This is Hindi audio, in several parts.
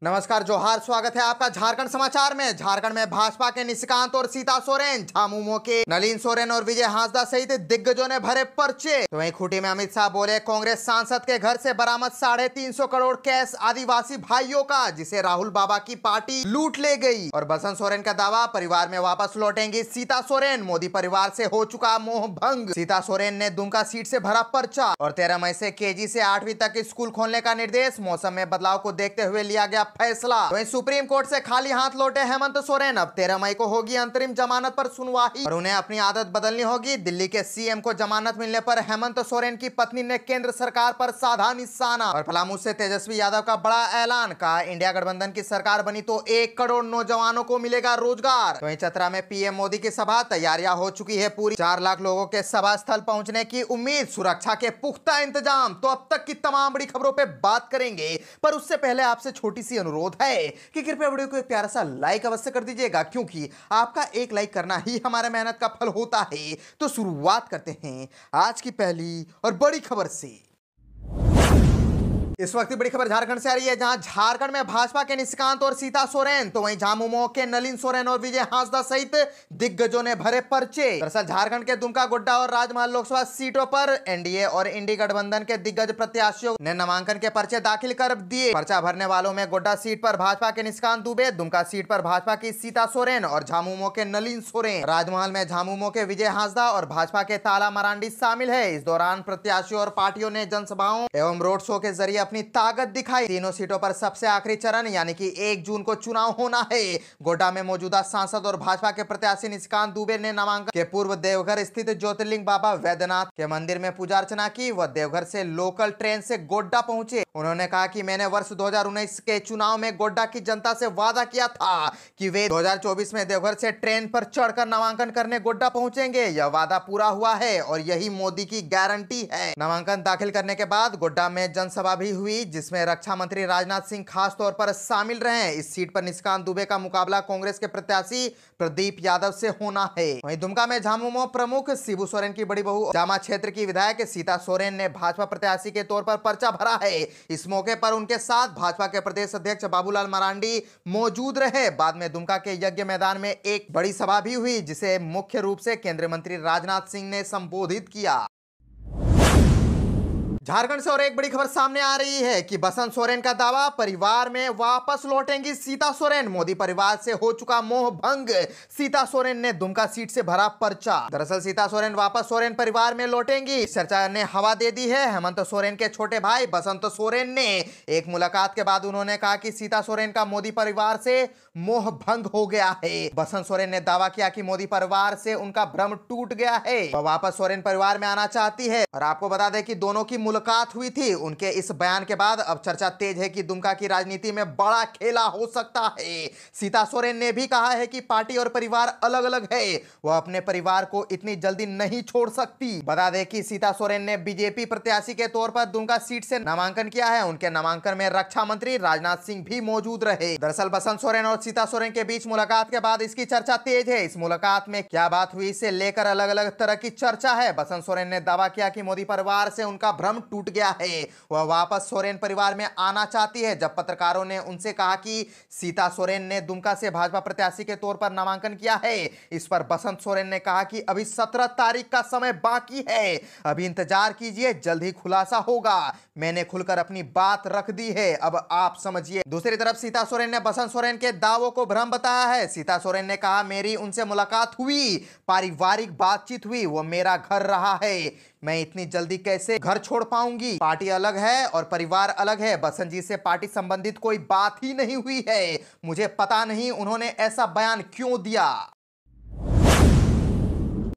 नमस्कार, जोहार। स्वागत है आपका झारखंड समाचार में। झारखंड में भाजपा के निशिकांत और सीता सोरेन, झामुमो के नलिन सोरेन और विजय हांसदा सहित दिग्गजों ने भरे पर्चे। तो वहीं खूंटी में अमित शाह बोले, कांग्रेस सांसद के घर से बरामद 350 करोड़ कैश आदिवासी भाइयों का, जिसे राहुल बाबा की पार्टी लूट ले गई। और बसंत सोरेन का दावा, परिवार में वापस लौटेंगी सीता सोरेन, मोदी परिवार से हो चुका मोह भंग। सीता सोरेन ने दुमका सीट से भरा पर्चा। और 13 मई से केजी से 8वीं तक स्कूल खोलने का निर्देश, मौसम में बदलाव को देखते हुए लिया गया फैसला। वहीं सुप्रीम कोर्ट से खाली हाथ लौटे हेमंत सोरेन, अब 13 मई को होगी अंतरिम जमानत पर सुनवाई और उन्हें अपनी आदत बदलनी होगी। दिल्ली के सीएम को जमानत मिलने पर हेमंत सोरेन की पत्नी ने केंद्र सरकार पर साधा निशाना। और पलामू से तेजस्वी यादव का बड़ा ऐलान, कहा इंडिया गठबंधन की सरकार बनी तो 1 करोड़ नौजवानों को मिलेगा रोजगार। वहीं चतरा में पीएम मोदी की सभा, तैयारियां हो चुकी है पूरी। 4 लाख लोगों के सभा स्थल पहुंचने की उम्मीद, सुरक्षा के पुख्ता इंतजाम। तो अब तक की तमाम बड़ी खबरों पे बात करेंगे, पर उससे पहले आपसे छोटी सी अनुरोध है कि कृपया वीडियो को एक प्यारा सा लाइक अवश्य कर दीजिएगा, क्योंकि आपका एक लाइक करना ही हमारे मेहनत का फल होता है। तो शुरुआत करते हैं आज की पहली और बड़ी खबर से। इस वक्त की बड़ी खबर झारखंड से आ रही है, जहां झारखंड में भाजपा के निशिकांत और सीता सोरेन, तो वहीं झामुमो के नलिन सोरेन और विजय हांसदा सहित दिग्गजों ने भरे पर्चे। दरअसल झारखंड के दुमका, गोड्डा और राजमहल लोकसभा सीटों पर एनडीए और इंडी गठबंधन के दिग्गज प्रत्याशियों ने नामांकन के पर्चे दाखिल कर दिए। पर्चा भरने वालों में गोड्डा सीट पर भाजपा के निशिकांत दुबे, दुमका सीट पर भाजपा की सीता सोरेन और झामुमो के नलिन सोरेन, राजमहल में झामुमो के विजय हांसदा और भाजपा के ताला मरांडी शामिल है। इस दौरान प्रत्याशियों और पार्टियों ने जनसभाओं एवं रोड शो के जरिए अपनी ताकत दिखाई। तीनों सीटों पर सबसे आखिरी चरण यानी कि 1 जून को चुनाव होना है। गोड्डा में मौजूदा सांसद और भाजपा के प्रत्याशी निशिकांत दुबे ने नामांकन के पूर्व देवघर स्थित ज्योतिर्लिंग बाबा वैद्यनाथ के मंदिर में पूजा अर्चना की। वह देवघर से लोकल ट्रेन से गोड्डा पहुंचे। उन्होंने कहा कि मैंने वर्ष 2019 के चुनाव में गोड्डा की जनता से वादा किया था कि वे 2024 में देवघर से ट्रेन पर चढ़कर नामांकन करने गोड्डा पहुंचेंगे। यह वादा पूरा हुआ है और यही मोदी की गारंटी है। नामांकन दाखिल करने के बाद गोड्डा में जनसभा भी हुई, जिसमें रक्षा मंत्री राजनाथ सिंह खास तौर पर शामिल रहे। इस सीट पर निशिकांत दुबे का मुकाबला कांग्रेस के प्रत्याशी प्रदीप यादव से होना है। वहीं दुमका में झामुमो प्रमुख शिबू सोरेन की बड़ी बहू जामा क्षेत्र की विधायक सीता सोरेन ने भाजपा प्रत्याशी के तौर पर पर्चा भरा है। इस मौके पर उनके साथ भाजपा के प्रदेश अध्यक्ष बाबूलाल मरांडी मौजूद रहे। बाद में दुमका के यज्ञ मैदान में एक बड़ी सभा भी हुई, जिसे मुख्य रूप से केंद्रीय मंत्री राजनाथ सिंह ने संबोधित किया। झारखंड से और एक बड़ी खबर सामने आ रही है कि बसंत सोरेन का दावा, परिवार में वापस लौटेंगी सीता सोरेन, मोदी परिवार से हो चुका मोह भंग। सीता सोरेन ने दुमका सीट से भरा पर्चा। दरअसल सीता सोरेन वापस सोरेन परिवार में लौटेंगी, इस चर्चा ने हवा दे दी है। हेमंत सोरेन के छोटे भाई बसंत सोरेन ने एक मुलाकात के बाद उन्होंने कहा कि सीता सोरेन का मोदी परिवार से मोह भंग हो गया है। बसंत सोरेन ने दावा किया कि मोदी परिवार से उनका भ्रम टूट गया है, वह वापस सोरेन परिवार में आना चाहती है। और आपको बता दें कि दोनों की मुलाकात हुई थी। उनके इस बयान के बाद अब चर्चा तेज है कि दुमका की राजनीति में बड़ा खेला हो सकता है। सीता सोरेन ने भी कहा है कि पार्टी और परिवार अलग अलग है, वह अपने परिवार को इतनी जल्दी नहीं छोड़ सकती। बता दें कि सीता सोरेन ने बीजेपी प्रत्याशी के तौर पर दुमका सीट से नामांकन किया है। उनके नामांकन में रक्षा मंत्री राजनाथ सिंह भी मौजूद रहे। दरअसल बसंत सोरेन और सीता सोरेन के बीच मुलाकात के बाद इसकी चर्चा तेज है। इस मुलाकात में क्या बात हुई, इसे लेकर अलग अलग तरह की चर्चा है। बसंत सोरेन ने दावा किया कि मोदी परिवार से उनका भ्रम टूट गया है, वह वापस सोरेन परिवार में आना चाहती है। जब पत्रकारों ने उनसे कहा कि सीता सोरेन ने दुमका से भाजपा प्रत्याशी के तौर पर नामांकन किया है, इस पर बसंत सोरेन ने कहा कि अभी 17 तारीख का समय बाकी है, अभी इंतजार कीजिए, जल्द ही खुलासा होगा। मैंने खुलकर अपनी बात रख दी है, अब आप समझिए। दूसरी तरफ सीता सोरेन ने बसंत सोरेन के दावों को भ्रम बताया है। सीता सोरेन ने कहा, मेरी उनसे मुलाकात हुई, पारिवारिक बातचीत हुई, वो मेरा घर रहा है, मैं इतनी जल्दी कैसे घर छोड़ पाऊंगी। पार्टी अलग है और परिवार अलग है। बसंत जी से पार्टी संबंधित कोई बात ही नहीं हुई है। मुझे पता नहीं उन्होंने ऐसा बयान क्यों दिया।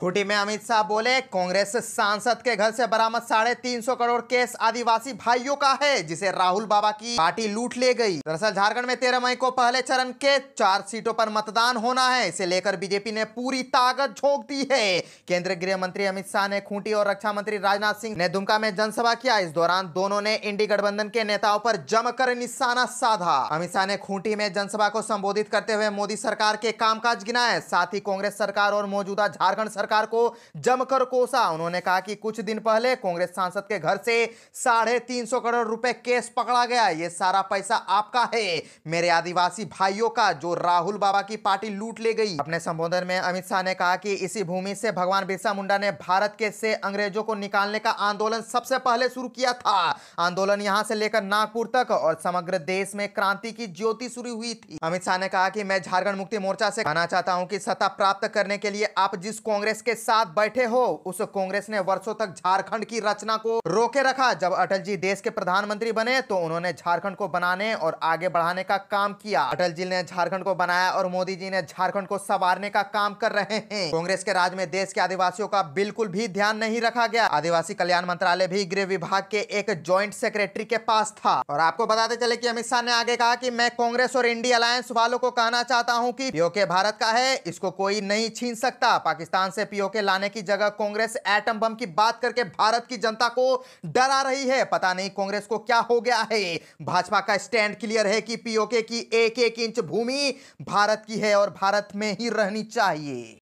खूंटी में अमित शाह बोले, कांग्रेस सांसद के घर से बरामद 350 करोड़ केस आदिवासी भाइयों का है, जिसे राहुल बाबा की पार्टी लूट ले गई। दरअसल झारखंड में 13 मई को पहले चरण के 4 सीटों पर मतदान होना है। इसे लेकर बीजेपी ने पूरी ताकत झोंक दी है। केंद्रीय गृह मंत्री अमित शाह ने खूंटी और रक्षा मंत्री राजनाथ सिंह ने दुमका में जनसभा किया। इस दौरान दोनों ने इंडी गठबंधन के नेताओं पर जमकर निशाना साधा। अमित शाह ने खूंटी में जनसभा को संबोधित करते हुए मोदी सरकार के कामकाज गिनाए, साथ ही कांग्रेस सरकार और मौजूदा झारखंड सरकार सरकार को जमकर कोसा। उन्होंने कहा कि कुछ दिन पहले कांग्रेस सांसद के घर से 350 करोड़ रुपए केस पकड़ा गया। ये सारा पैसा आपका है, मेरे आदिवासी भाइयों का, जो राहुल बाबा की पार्टी लूट ले गई। अपने संबोधन में अमित शाह ने कहा कि इसी भूमि से भगवान बिरसा मुंडा ने भारत के से अंग्रेजों को निकालने का आंदोलन सबसे पहले शुरू किया था। आंदोलन यहां से लेकर नागपुर तक और समग्र देश में क्रांति की ज्योति शुरू हुई थी। अमित शाह ने कहा कि मैं झारखंड मुक्ति मोर्चा से कहना चाहता हूं कि सत्ता प्राप्त करने के लिए आप जिस कांग्रेस के साथ बैठे हो, उस कांग्रेस ने वर्षों तक झारखंड की रचना को रोके रखा। जब अटल जी देश के प्रधानमंत्री बने तो उन्होंने झारखंड को बनाने और आगे बढ़ाने का काम किया। अटल जी ने झारखंड को बनाया और मोदी जी ने झारखंड को संवारने का काम कर रहे हैं। कांग्रेस के राज में देश के आदिवासियों का बिल्कुल भी ध्यान नहीं रखा गया। आदिवासी कल्याण मंत्रालय भी गृह विभाग के एक जॉइंट सेक्रेटरी के पास था। और आपको बताते चले कि अमित शाह ने आगे कहा कि मैं कांग्रेस और इंडिया अलायंस वालों को कहना चाहता हूं कि पीओके भारत का है, इसको कोई नहीं छीन सकता। पाकिस्तान से पीओके लाने की जगह कांग्रेस एटम बम की बात करके भारत की जनता को डरा रही है। पता नहीं कांग्रेस को क्या हो गया है। भाजपा का स्टैंड क्लियर है कि पीओके की एक एक इंच भूमि भारत की है और भारत में ही रहनी चाहिए।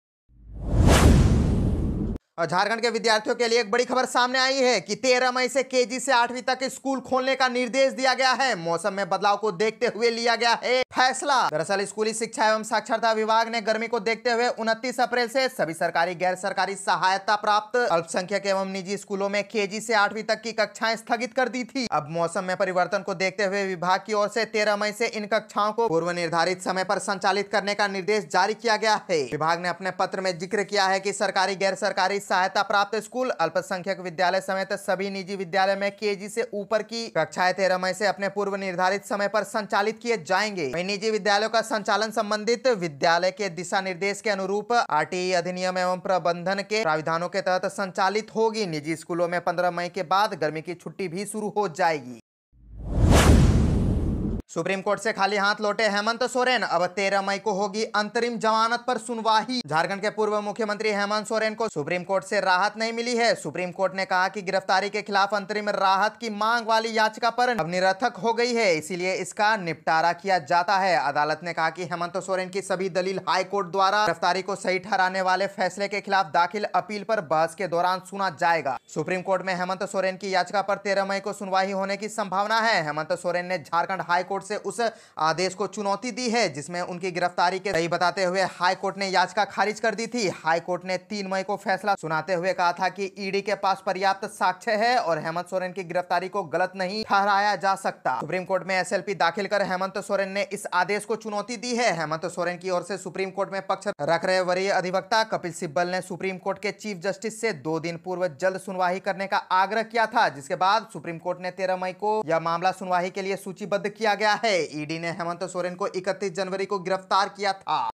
और झारखंड के विद्यार्थियों के लिए एक बड़ी खबर सामने आई है कि 13 मई से केजी से 8वीं तक स्कूल खोलने का निर्देश दिया गया है। मौसम में बदलाव को देखते हुए लिया गया है फैसला। दरअसल स्कूली शिक्षा एवं साक्षरता विभाग ने गर्मी को देखते हुए 29 अप्रैल से सभी सरकारी गैर सरकारी सहायता प्राप्त अल्पसंख्यक एवं निजी स्कूलों में केजी से 8वीं तक की कक्षाएं स्थगित कर दी थी। अब मौसम में परिवर्तन को देखते हुए विभाग की ओर से 13 मई से इन कक्षाओं को पूर्व निर्धारित समय पर संचालित करने का निर्देश जारी किया गया है। विभाग ने अपने पत्र में जिक्र किया है कि सरकारी गैर सरकारी सहायता प्राप्त स्कूल, अल्पसंख्यक विद्यालय समेत सभी निजी विद्यालय में केजी से ऊपर की कक्षाएं 13 मई से अपने पूर्व निर्धारित समय पर संचालित किए जाएंगे। वहीं निजी विद्यालयों का संचालन संबंधित विद्यालय के दिशा निर्देश के अनुरूप आरटीई अधिनियम एवं प्रबंधन के प्राविधानों के तहत संचालित होगी। निजी स्कूलों में 15 मई के बाद गर्मी की छुट्टी भी शुरू हो जाएगी। सुप्रीम कोर्ट से खाली हाथ लौटे हेमंत सोरेन, अब 13 मई को होगी अंतरिम जमानत पर सुनवाई। झारखंड के पूर्व मुख्यमंत्री हेमंत सोरेन को सुप्रीम कोर्ट से राहत नहीं मिली है। सुप्रीम कोर्ट ने कहा कि गिरफ्तारी के खिलाफ अंतरिम राहत की मांग वाली याचिका पर अब निरर्थक हो गई है, इसीलिए इसका निपटारा किया जाता है। अदालत ने कहा कि हेमंत सोरेन की सभी दलील हाई कोर्ट द्वारा गिरफ्तारी को सही ठहराने वाले फैसले के खिलाफ दाखिल अपील पर बहस के दौरान सुना जाएगा। सुप्रीम कोर्ट में हेमंत सोरेन की याचिका पर 13 मई को सुनवाई होने की संभावना है। हेमंत सोरेन ने झारखंड हाई कोर्ट से उस आदेश को चुनौती दी है जिसमें उनकी गिरफ्तारी के सही बताते हुए हाई कोर्ट ने याचिका खारिज कर दी थी। हाई कोर्ट ने 3 मई को फैसला सुनाते हुए कहा था कि ईडी के पास पर्याप्त साक्ष्य है और हेमंत सोरेन की गिरफ्तारी को गलत नहीं ठहराया जा सकता। सुप्रीम कोर्ट में एसएलपी दाखिल कर हेमंत सोरेन ने इस आदेश को चुनौती दी है। हेमंत सोरेन की ओर से सुप्रीम कोर्ट में पक्ष रख रहे वरीय अधिवक्ता कपिल सिब्बल ने सुप्रीम कोर्ट के चीफ जस्टिस से 2 दिन पूर्व जल्द सुनवाई करने का आग्रह किया था, जिसके बाद सुप्रीम कोर्ट ने 13 मई को यह मामला सुनवाई के लिए सूचीबद्ध किया गया है। ईडी ने हेमंत सोरेन को 31 जनवरी को गिरफ्तार किया था।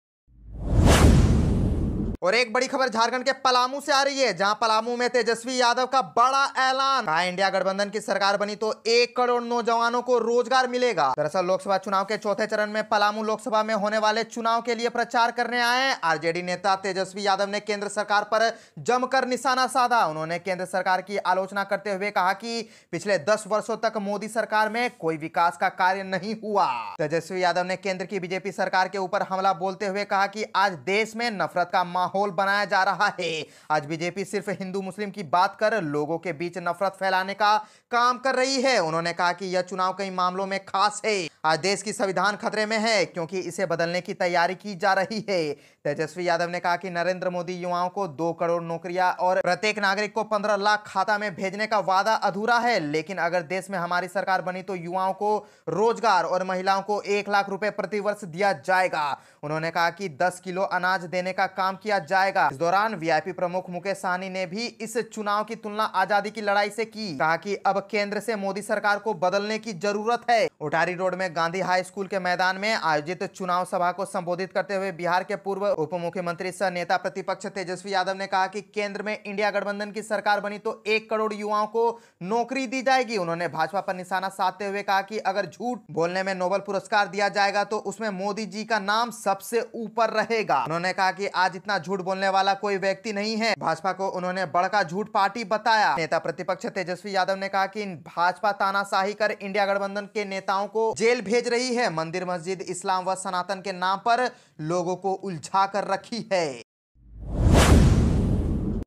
और एक बड़ी खबर झारखंड के पलामू से आ रही है, जहां पलामू में तेजस्वी यादव का बड़ा ऐलान। कहा इंडिया गठबंधन की सरकार बनी तो 1 करोड़ नौजवानों को रोजगार मिलेगा। दरअसल लोकसभा चुनाव के चौथे चरण में पलामू लोकसभा में होने वाले चुनाव के लिए प्रचार करने आए आरजेडी नेता तेजस्वी यादव ने केंद्र सरकार पर जमकर निशाना साधा। उन्होंने केंद्र सरकार की आलोचना करते हुए कहा कि पिछले 10 वर्षों तक मोदी सरकार में कोई विकास का कार्य नहीं हुआ। तेजस्वी यादव ने केंद्र की बीजेपी सरकार के ऊपर हमला बोलते हुए कहा कि आज देश में नफरत का माहौल बनाया जा रहा है। आज बीजेपी सिर्फ हिंदू मुस्लिम की बात कर लोगों के बीच नफरत फैलाने का काम कर रही है। उन्होंने कहा कि यह चुनाव कई मामलों में खास है। आज देश की संविधान खतरे में है क्योंकि इसे बदलने की तैयारी की जा रही है। तेजस्वी यादव ने कहा कि नरेंद्र मोदी युवाओं को 2 करोड़ नौकरियां और प्रत्येक नागरिक को 15 लाख खाता में भेजने का वादा अधूरा है, लेकिन अगर देश में हमारी सरकार बनी तो युवाओं को रोजगार और महिलाओं को 1 लाख रुपए प्रति वर्ष दिया जाएगा। उन्होंने कहा कि 10 किलो अनाज देने का काम किया जाएगा। इस दौरान वीआईपी प्रमुख मुकेश सहनी ने भी इस चुनाव की तुलना आजादी की लड़ाई से की। कहा कि अब केंद्र से मोदी सरकार को बदलने की जरूरत है। उटारी रोड में गांधी हाई स्कूल के मैदान में आयोजित चुनाव सभा को संबोधित करते हुए बिहार के पूर्व उप मुख्यमंत्री सह नेता प्रतिपक्ष तेजस्वी यादव ने कहा कि केंद्र में इंडिया गठबंधन की सरकार बनी तो 1 करोड़ युवाओं को नौकरी दी जाएगी। उन्होंने भाजपा पर निशाना साधते हुए कहा कि अगर झूठ बोलने में नोबेल पुरस्कार दिया जाएगा तो उसमें मोदी जी का नाम सबसे ऊपर रहेगा। उन्होंने कहा कि आज इतना झूठ बोलने वाला कोई व्यक्ति नहीं है। भाजपा को उन्होंने बड़का झूठ पार्टी बताया। नेता प्रतिपक्ष तेजस्वी यादव ने कहा कि भाजपा तानाशाही कर इंडिया गठबंधन के नेताओं को जेल भेज रही है। मंदिर मस्जिद इस्लाम व सनातन के नाम पर लोगों को उलझा कर रखी है।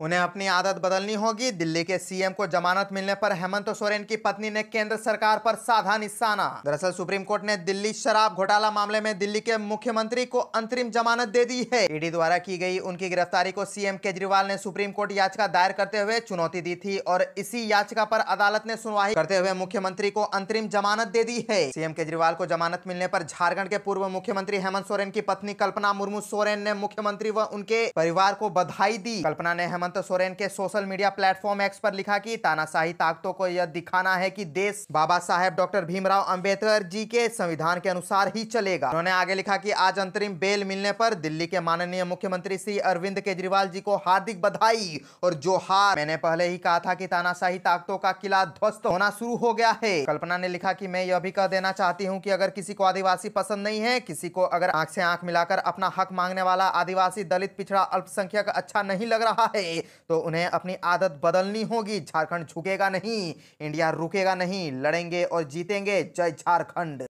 उन्हें अपनी आदत बदलनी होगी। दिल्ली के सीएम को जमानत मिलने पर हेमंत सोरेन की पत्नी ने केंद्र सरकार पर साधा निशाना। दरअसल सुप्रीम कोर्ट ने दिल्ली शराब घोटाला मामले में दिल्ली के मुख्यमंत्री को अंतरिम जमानत दे दी है। ईडी द्वारा की गई उनकी गिरफ्तारी को सीएम केजरीवाल ने सुप्रीम कोर्ट याचिका दायर करते हुए चुनौती दी थी और इसी याचिका पर अदालत ने सुनवाई करते हुए मुख्यमंत्री को अंतरिम जमानत दे दी है। सीएम केजरीवाल को जमानत मिलने पर झारखंड के पूर्व मुख्यमंत्री हेमंत सोरेन की पत्नी कल्पना मुर्मू सोरेन ने मुख्यमंत्री व उनके परिवार को बधाई दी। कल्पना ने हेमंत सोरेन के सोशल मीडिया प्लेटफॉर्म एक्स पर लिखा कि तानाशाही ताकतों को यह दिखाना है कि देश बाबा साहेब डॉक्टर भीमराव अंबेडकर जी के संविधान के अनुसार ही चलेगा। उन्होंने आगे लिखा कि आज अंतरिम बेल मिलने पर दिल्ली के माननीय मुख्यमंत्री श्री अरविंद केजरीवाल जी को हार्दिक बधाई और जोहार। मैंने पहले ही कहा था कि तानाशाही ताकतों का किला ध्वस्त होना शुरू हो गया है। कल्पना ने लिखा कि मैं यह भी कह देना चाहती हूं कि अगर किसी को आदिवासी पसंद नहीं है, किसी को अगर आंख से आंख मिलाकर अपना हक मांगने वाला आदिवासी दलित पिछड़ा अल्पसंख्यक अच्छा नहीं लग रहा है तो उन्हें अपनी आदत बदलनी होगी। झारखंड झुकेगा नहीं, इंडिया रुकेगा नहीं, लड़ेंगे और जीतेंगे। जय झारखंड।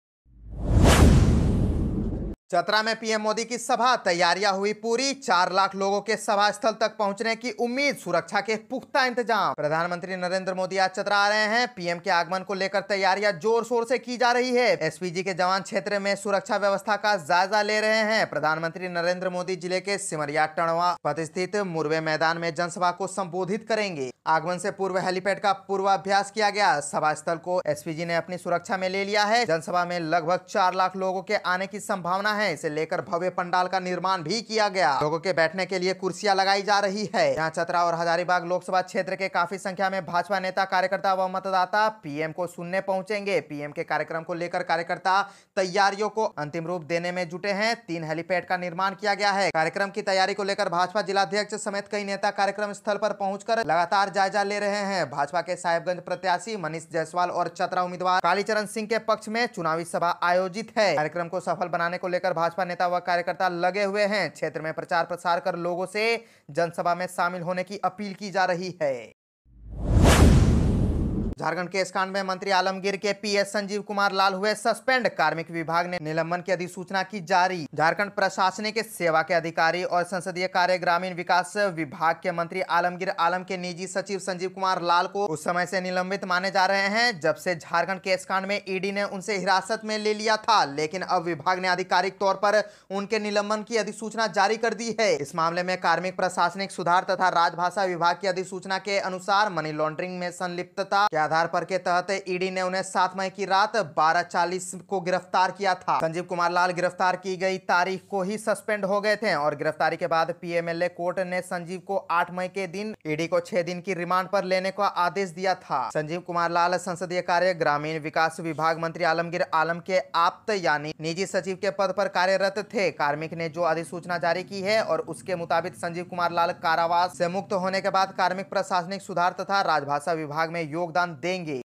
चतरा में पीएम मोदी की सभा, तैयारियां हुई पूरी। 4 लाख लोगों के सभा स्थल तक पहुंचने की उम्मीद, सुरक्षा के पुख्ता इंतजाम। प्रधानमंत्री नरेंद्र मोदी आज चतरा आ रहे हैं। पीएम के आगमन को लेकर तैयारियां जोर शोर से की जा रही है। एसपीजी के जवान क्षेत्र में सुरक्षा व्यवस्था का जायजा ले रहे हैं। प्रधानमंत्री नरेंद्र मोदी जिले के सिमरिया टणवा पथ स्थित मुरवे मैदान में जनसभा को संबोधित करेंगे। आगमन से पूर्व हेलीपैड का पूर्वाभ्यास किया गया। सभा स्थल को एसपीजी ने अपनी सुरक्षा में ले लिया है। जनसभा में लगभग 4 लाख लोगों के आने की संभावना है। इसे लेकर भव्य पंडाल का निर्माण भी किया गया। लोगों के बैठने के लिए कुर्सियां लगाई जा रही है। यहाँ चतरा और हजारीबाग लोकसभा क्षेत्र के काफी संख्या में भाजपा नेता, कार्यकर्ता व मतदाता पीएम को सुनने पहुंचेंगे। पीएम के कार्यक्रम को लेकर कार्यकर्ता तैयारियों को अंतिम रूप देने में जुटे हैं। 3 हेलीपैड का निर्माण किया गया है। कार्यक्रम की तैयारी को लेकर भाजपा जिलाध्यक्ष समेत कई नेता कार्यक्रम स्थल पर पहुंचकर लगातार जायजा ले रहे हैं। भाजपा के साहेबगंज प्रत्याशी मनीष जायसवाल और चतरा उम्मीदवार कालीचरण सिंह के पक्ष में चुनावी सभा आयोजित है। कार्यक्रम को सफल बनाने को लेकर भाजपा नेता व कार्यकर्ता लगे हुए हैं। क्षेत्र में प्रचार प्रसार कर लोगों से जनसभा में शामिल होने की अपील की जा रही है। झारखंड केस कांड में मंत्री आलमगीर के पीएस संजीव कुमार लाल हुए सस्पेंड। कार्मिक विभाग ने निलंबन की अधिसूचना की जारी। झारखंड प्रशासनिक सेवा के अधिकारी और संसदीय कार्य ग्रामीण विकास विभाग के मंत्री आलमगीर आलम के निजी सचिव संजीव कुमार लाल को उस समय से निलंबित माने जा रहे हैं जब से झारखंड केस कांड में ईडी ने उनसे हिरासत में ले लिया था। लेकिन अब विभाग ने आधिकारिक तौर पर उनके निलंबन की अधिसूचना जारी कर दी है। इस मामले में कार्मिक प्रशासनिक सुधार तथा राजभाषा विभाग की अधिसूचना के अनुसार मनी लॉन्ड्रिंग में संलिप्तता के आधार पर के तहत ईडी ने उन्हें 7 मई की रात 12:40 को गिरफ्तार किया था। संजीव कुमार लाल गिरफ्तार की गई तारीख को ही सस्पेंड हो गए थे और गिरफ्तारी के बाद पीएमएलए कोर्ट ने संजीव को 8 मई के दिन ईडी को 6 दिन की रिमांड पर लेने का आदेश दिया था। संजीव कुमार लाल संसदीय कार्य ग्रामीण विकास विभाग मंत्री आलमगीर आलम के आप्त यानी निजी सचिव के पद पर कार्यरत थे। कार्मिक ने जो अधिसूचना जारी की है और उसके मुताबिक संजीव कुमार लाल कारावास से मुक्त होने के बाद कार्मिक प्रशासनिक सुधार तथा राजभाषा विभाग में योगदान देंगे।